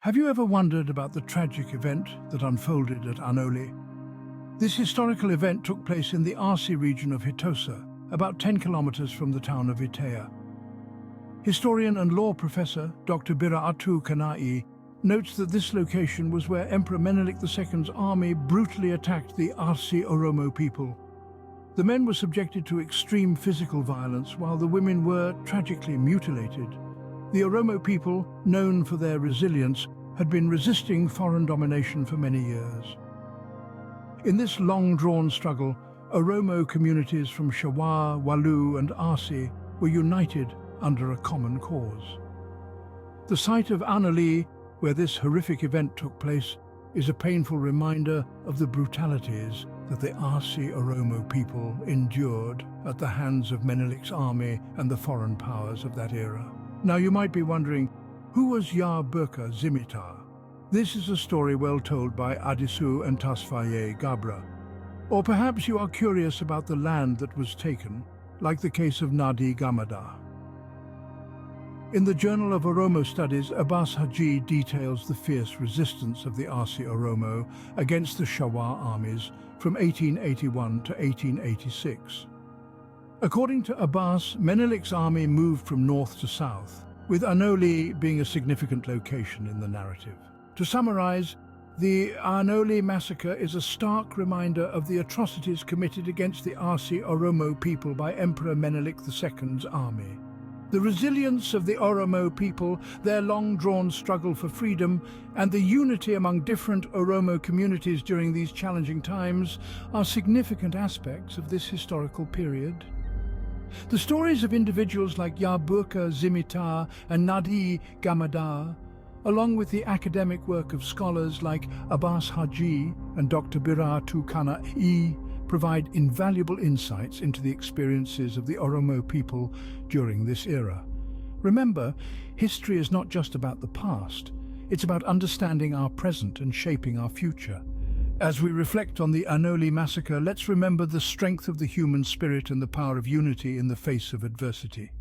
Have you ever wondered about the tragic event that unfolded at Aanolee? This historical event took place in the Arsi region of Hitosa, about 10 kilometers from the town of Itea. Historian and law professor Dr. Bira'atu Kanai notes that this location was where Emperor Menelik II's army brutally attacked the Arsi Oromo people. The men were subjected to extreme physical violence while the women were tragically mutilated. The Oromo people, known for their resilience, had been resisting foreign domination for many years. In this long-drawn struggle, Oromo communities from Shawa, Walu and Arsi were united under a common cause. The site of Aanolee, where this horrific event took place, is a painful reminder of the brutalities that the Arsi Oromo people endured at the hands of Menelik's army and the foreign powers of that era. Now you might be wondering, who was Burqaa Zimmitaa? This is a story well told by Adisu and Tasfaye Gabra. Or perhaps you are curious about the land that was taken, like the case of Nadhii Gammadaa. In the Journal of Oromo Studies, Abbas Haji details the fierce resistance of the Arsi Oromo against the Shawa armies from 1881 to 1886. According to Abbas, Menelik's army moved from north to south, with Aanolee being a significant location in the narrative. To summarize, the Aanolee Massacre is a stark reminder of the atrocities committed against the Arsi Oromo people by Emperor Menelik II's army. The resilience of the Oromo people, their long-drawn struggle for freedom, and the unity among different Oromo communities during these challenging times are significant aspects of this historical period. The stories of individuals like Burqaa Zimmitaa and Nadhii Gammadaa, along with the academic work of scholars like Abbas Haji and Dr. Bira'atu Kanai, provide invaluable insights into the experiences of the Oromo people during this era. Remember, history is not just about the past, it's about understanding our present and shaping our future. As we reflect on the Aanolee Massacre, let's remember the strength of the human spirit and the power of unity in the face of adversity.